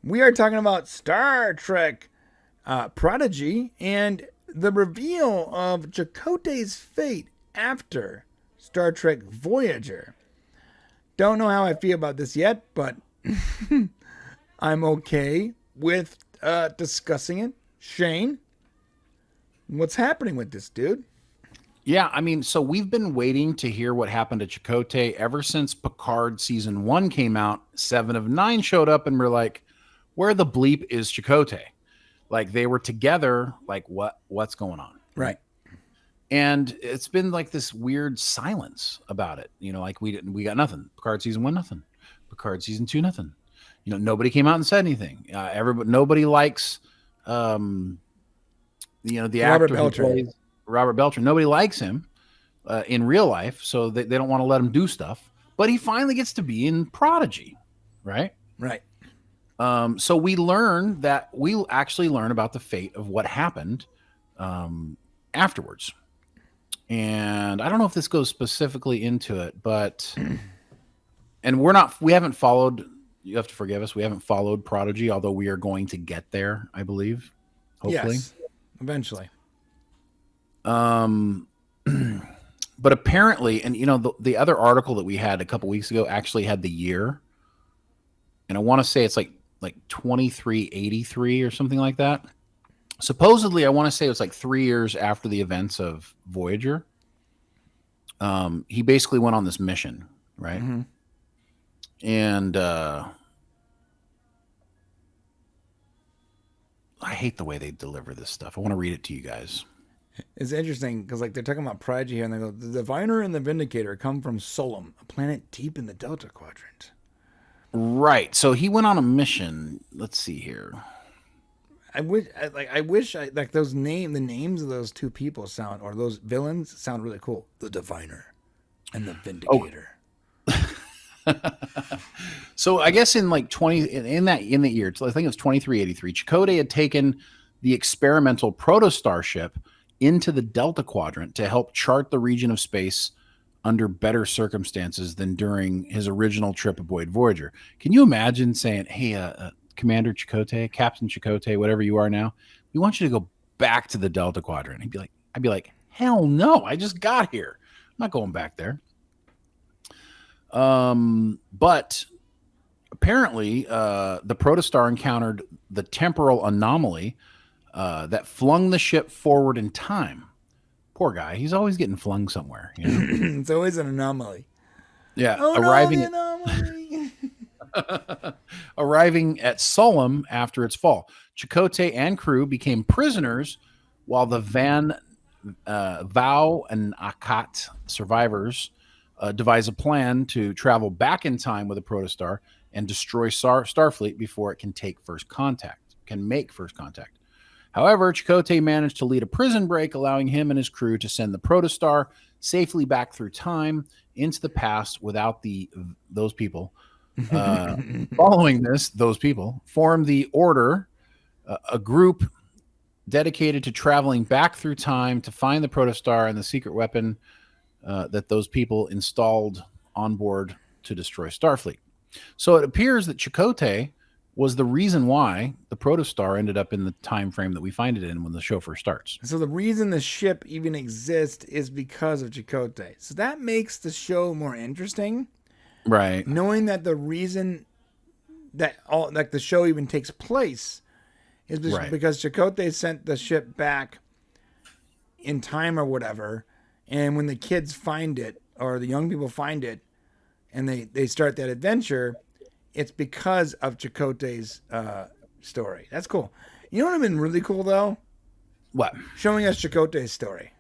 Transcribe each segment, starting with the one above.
We are talking about Star Trek Prodigy and the reveal of Chakotay's fate after Star Trek Voyager. Don't know how I feel about this yet, but I'm okay with discussing it. Shane, what's happening with this, dude? Yeah, I mean, so we've been waiting to hear what happened to Chakotay ever since Picard season 1 came out. 7 of 9 showed up and we're like, where the bleep is Chakotay? Like they were together, like what's going on? Right. And it's been like this weird silence about it. Like we got nothing. Picard season 1, nothing. Picard season 2, nothing. Nobody came out and said anything. Nobody likes the Robert actor Beltran. who plays Robert Beltran. Nobody likes him in real life, so they don't want to let him do stuff. But he finally gets to be in Prodigy, right? Right. So we'll actually learn about the fate of what happened afterwards. And I don't know if this goes specifically into it, but we haven't followed, you have to forgive us, we haven't followed Prodigy, although we are going to get there, I believe. Hopefully. Yes, eventually. But apparently, and the other article that we had a couple weeks ago actually had the year, and I want to say it's like 2383 or something like that. Supposedly, I want to say it was like 3 years after the events of Voyager. He basically went on this mission, right? Mm-hmm. And I hate the way they deliver this stuff. I want to read it to you guys. It's interesting because they're talking about Prodigy here, and they go, the Diviner and the Vindicator come from Solum, a planet deep in the Delta Quadrant. Right. So he went on a mission. Let's see here. I wish those the names of those two people or those villains sound really cool. The Diviner and the Vindicator. So I guess in like in the year, I think it was 2383, Chakotay had taken the experimental Protostar ship into the Delta Quadrant to help chart the region of space under better circumstances than during his original trip aboard Voyager. Can you imagine saying, hey, Commander Chakotay, Captain Chakotay, whatever you are now, we want you to go back to the Delta Quadrant? I'd be like, hell no, I just got here. I'm not going back there. But apparently, the Protostar encountered the temporal anomaly that flung the ship forward in time. Poor guy. He's always getting flung somewhere. It's always an anomaly. Yeah. Oh, arriving no, the anomaly. Arriving at Solum after its fall. Chakotay and crew became prisoners while the Vow and Akat survivors devise a plan to travel back in time with the Protostar and destroy Starfleet before it can make first contact. However, Chakotay managed to lead a prison break, allowing him and his crew to send the Protostar safely back through time into the past without those people. Following this, those people formed the Order, a group dedicated to traveling back through time to find the Protostar and the secret weapon that those people installed on board to destroy Starfleet. So it appears that Chakotay was the reason why the Protostar ended up in the time frame that we find it in when the show first starts. So the reason the ship even exists is because of Chakotay. So that makes the show more interesting. Right. Knowing that the reason that the show even takes place is because Chakotay sent the ship back in time or whatever. And when the kids find it, or the young people find it, and they start that adventure, it's because of Chakotay's story. That's cool. You know what would have been really cool, though? What? Showing us Chakotay's story.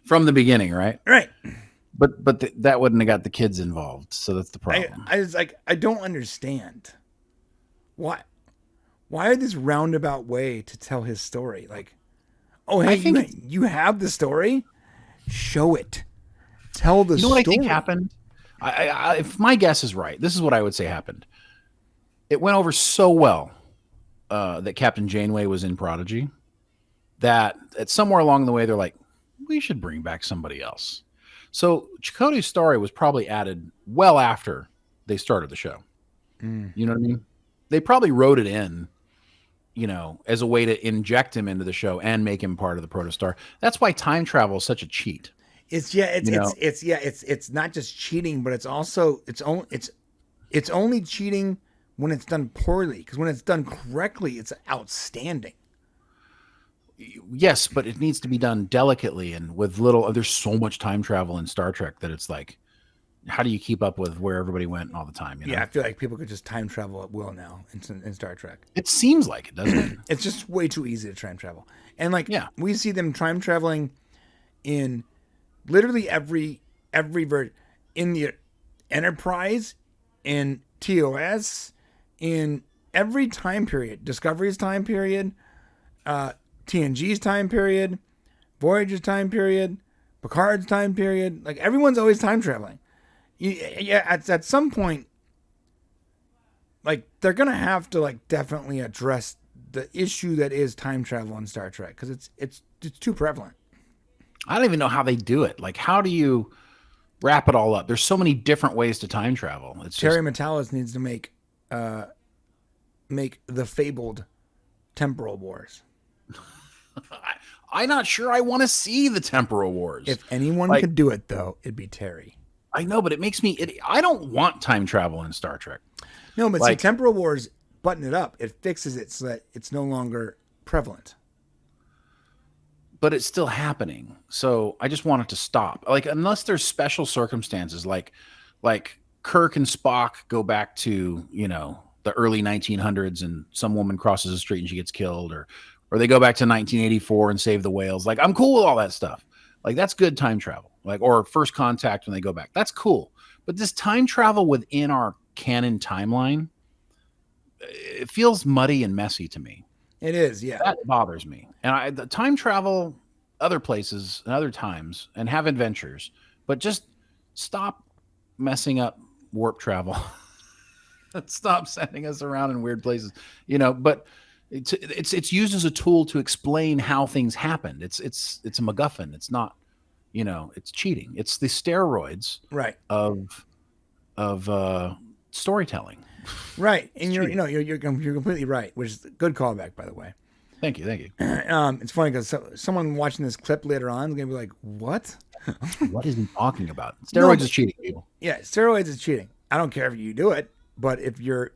From the beginning, right? Right. But that wouldn't have got the kids involved, so that's the problem. I don't understand. Why this roundabout way to tell his story? Like, oh, hey, you have the story? Show it. Tell the story. You know what I think happened? If my guess is right, this is what I would say happened. It went over so well that Captain Janeway was in Prodigy that at somewhere along the way, they're like, we should bring back somebody else. So Chakotay's story was probably added well after they started the show. You know what I mean? They probably wrote it in, as a way to inject him into the show and make him part of the Protostar. That's why time travel is such a cheat. It's not just cheating, but it's also it's only cheating when it's done poorly. Because when it's done correctly, it's outstanding. Yes, but it needs to be done delicately and with little. There's so much time travel in Star Trek that it's like, how do you keep up with where everybody went all the time? Yeah, I feel like people could just time travel at will now in Star Trek. It seems like it, doesn't it? It's just way too easy to time travel. And we see them time traveling in literally every version, in the Enterprise, in TOS, in every time period. Discovery's time period, TNG's time period, Voyager's time period, Picard's time period. Like, everyone's always time traveling. Yeah, at some point, like, they're gonna have to, like, definitely address the issue that is time travel in Star Trek, because it's too prevalent. I don't even know how they do it. Like, how do you wrap it all up? There's so many different ways to time travel. It's Terry Matalas needs to make the fabled temporal wars. I'm not sure I want to see the temporal wars. If anyone could do it, though, it'd be Terry. I know, but it makes me. I don't want time travel in Star Trek. No, but see, temporal wars button it up. It fixes it so that it's no longer prevalent. But it's still happening. So I just want it to stop. Like, unless there's special circumstances, like Kirk and Spock go back to, the early 1900s and some woman crosses the street and she gets killed, or they go back to 1984 and save the whales. Like, I'm cool with all that stuff. Like, that's good time travel. Like, or First Contact when they go back. That's cool. But this time travel within our canon timeline, it feels muddy and messy to me. It is, yeah. That bothers me. And the time travel other places and other times and have adventures, but just stop messing up warp travel. Stop sending us around in weird places, but it's used as a tool to explain how things happened. It's a MacGuffin. It's not, it's cheating. It's the steroids of storytelling. Right. And you're completely right, which is a good callback, by the way. Thank you. It's funny because someone watching this clip later on is going to be like, what? What is he talking about? Steroids is cheating, people. Yeah, steroids is cheating. I don't care if you do it, but if you're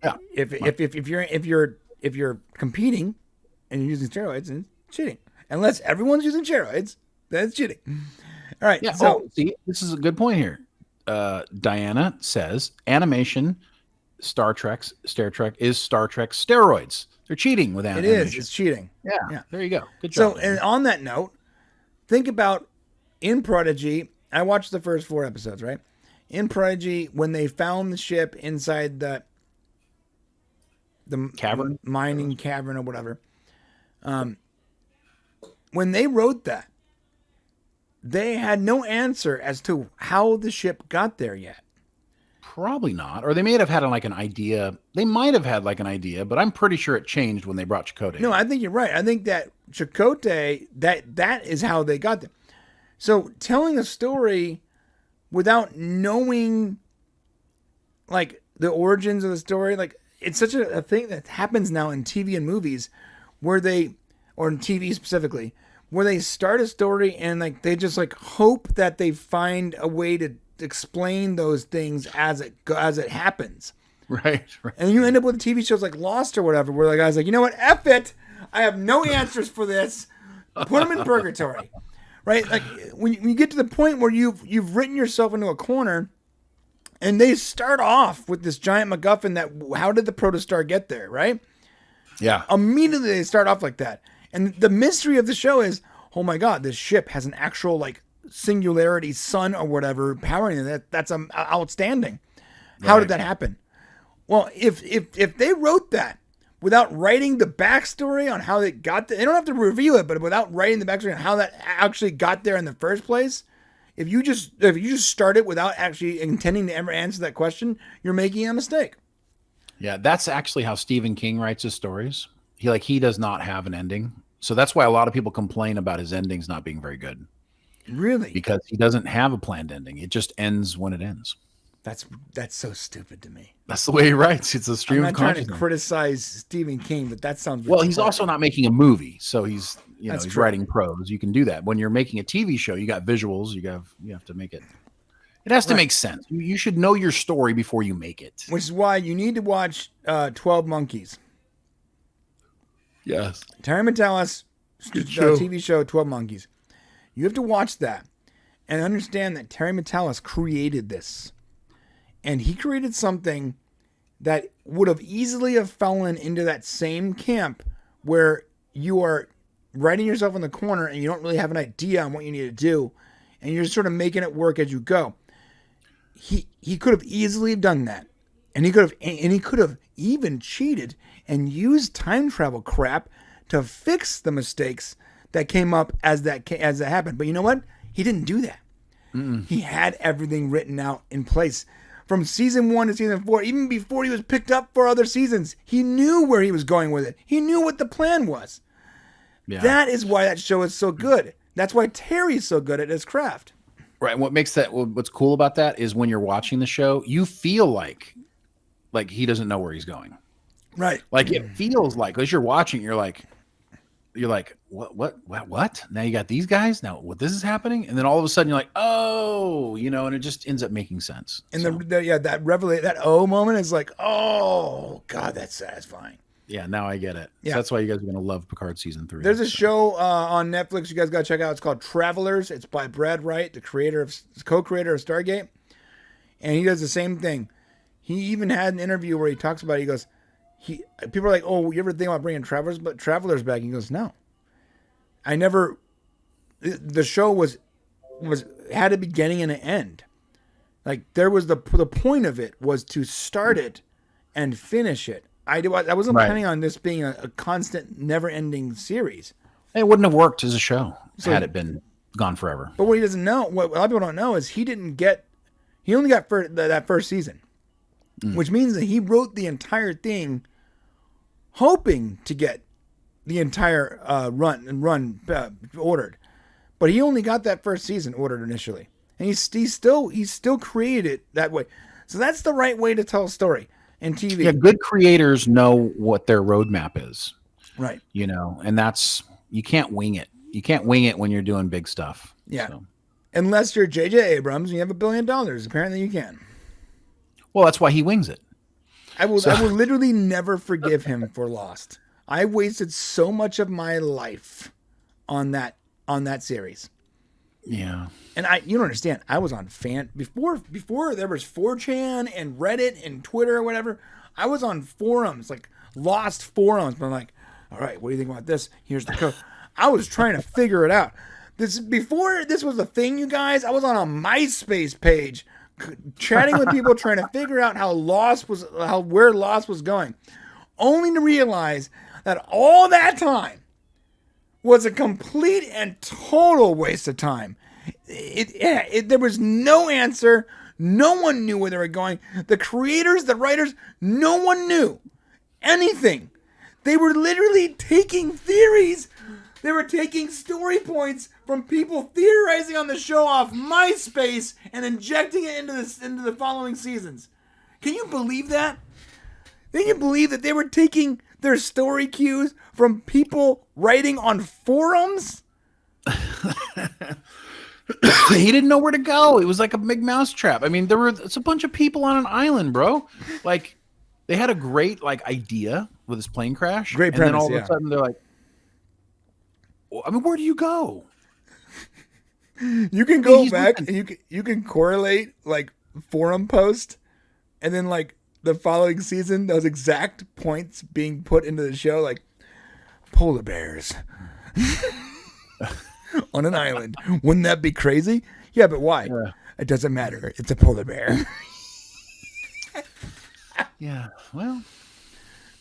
if you're competing and you're using steroids, it's cheating. Unless everyone's using steroids, then it's cheating. All right. Yeah. So see, this is a good point here. Diana says animation Star Trek is Star Trek steroids. They're cheating with animation. It is. It's cheating. Yeah. There you go. Good job. So, and on that note, think about in Prodigy. I watched the first 4 episodes, right? In Prodigy, when they found the ship inside the cavern, mining cavern or whatever, when they wrote that, they had no answer as to how the ship got there yet. Probably not. Or they may have had an idea. They might have had an idea, but I'm pretty sure it changed when they brought Chakotay. No, I think you're right. I think that Chakotay, that is how they got there. So telling a story without knowing the origins of the story, it's such a thing that happens now in TV and movies or in TV specifically, where they start a story and they just hope that they find a way to explain those things as it happens. Right. And you end up with TV shows like Lost or whatever, where the guy's like, you know what, F it, I have no answers for this. Put them in purgatory. Right? When you get to the point where you've written yourself into a corner, and they start off with this giant MacGuffin that how did the Protostar get there, right? Yeah. Immediately they start off like that. And the mystery of the show is, oh my God, this ship has an actual singularity sun or whatever powering it. That's outstanding. How did that happen? Well, if they wrote that without writing the backstory on how they got there, they don't have to reveal it, but without writing the backstory on how that actually got there in the first place, if you just start it without actually intending to ever answer that question, you're making a mistake. Yeah, that's actually how Stephen King writes his stories. He does not have an ending. So that's why a lot of people complain about his endings not being very good. Really? Because he doesn't have a planned ending. It just ends when it ends. That's so stupid to me. That's the way he writes. It's a stream of I'm not trying to consciousness. criticize Stephen King, but that sounds Well, he's retarded. also not making a movie, so he's That's he's true. writing prose. You can do that. When you're making a TV show, you got visuals. You have to make it. It has to make sense. You should know your story before you make it. Which is why you need to watch 12 Monkeys. Yes. Terry Matalas TV show 12 Monkeys. You have to watch that and understand that Terry Matalas created this. And he created something that would have easily have fallen into that same camp where you are writing yourself in the corner and you don't really have an idea on what you need to do. And you're just sort of making it work as you go. He could have easily done that. And he could have even cheated and used time travel crap to fix the mistakes that came up as that happened. But you know what? He didn't do that. He had everything written out in place. From season 1 to season 4, even before he was picked up for other seasons, he knew where he was going with it. He knew what the plan was. Yeah. That is why that show is so good. That's why Terry's so good at his craft. Right. What's cool about that is when you're watching the show, you feel like he doesn't know where he's going. Right. Like it feels like as you're watching, you're like, what? Now you got these guys. Now what this is happening, and then all of a sudden you're like, oh, and it just ends up making sense. And that revelation, that moment is like, oh God, that's satisfying. Yeah, now I get it. Yeah. So that's why you guys are gonna love Picard season 3. There's a show on Netflix you guys gotta check out. It's called Travelers. It's by Brad Wright, the co-creator of Stargate, and he does the same thing. He even had an interview where he talks about it. He goes, people are like, oh, you ever think about bringing Travelers back? He goes, no. I never. The show had a beginning and an end. Like there was the point of it was to start it and finish it. I wasn't planning on this being a constant, never-ending series. It wouldn't have worked as a show had it been gone forever. But what he doesn't know, what a lot of people don't know, is he only got that first season, which means that he wrote the entire thing, hoping to get the entire run ordered, but he only got that first season ordered initially, and he still created it that way. So that's the right way to tell a story in TV. Yeah, good creators know what their roadmap is, right? And that's you can't wing it. You can't wing it when you're doing big stuff. Yeah, unless you're J.J. Abrams and you have $1 billion. Apparently, you can. Well, that's why he wings it. I will literally never forgive him for Lost. I wasted so much of my life on that series. Yeah. And you don't understand. I was on before there was 4chan and Reddit and Twitter or whatever. I was on forums, like Lost forums. But I'm like, all right, what do you think about this? Here's the code. I was trying to figure it out. Before this was a thing, you guys, I was on a MySpace page chatting with people trying to figure out where Lost was going. Only to realize that all that time was a complete and total waste of time. There was no answer. No one knew where they were going. The creators, the writers, no one knew anything. They were literally taking theories. They were taking story points from people theorizing on the show off MySpace and injecting it into the following seasons. Can you believe that? Can you believe that they were taking their story cues from people writing on forums? He didn't know where to go. It was like a big mousetrap. I mean, it's a bunch of people on an island, bro. Like, they had a great idea with this plane crash. Great premise, and then all of a sudden they're like, well, I mean, where do you go? You can go back and you can correlate forum post and then the following season, those exact points being put into the show, like polar bears on an island. Wouldn't that be crazy? Yeah, but why? Yeah. It doesn't matter. It's a polar bear. Yeah, well.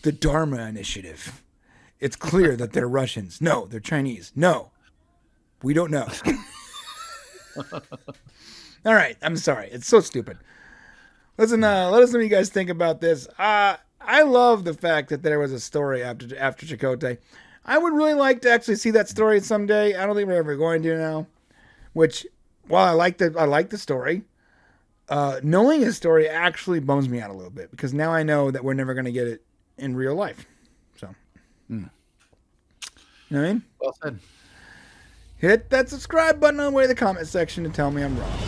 The Dharma Initiative. It's clear that they're Russians. No, they're Chinese. No, we don't know. All right, I'm sorry. It's so stupid. Listen, let us know what you guys think about this. I love the fact that there was a story after Chakotay. I would really like to actually see that story someday. I don't think we're ever going to now. Which, while I like the story, knowing his story actually bums me out a little bit because now I know that we're never going to get it in real life. So, you know what I mean? Well said. Hit that subscribe button on the way to the comment section to tell me I'm wrong.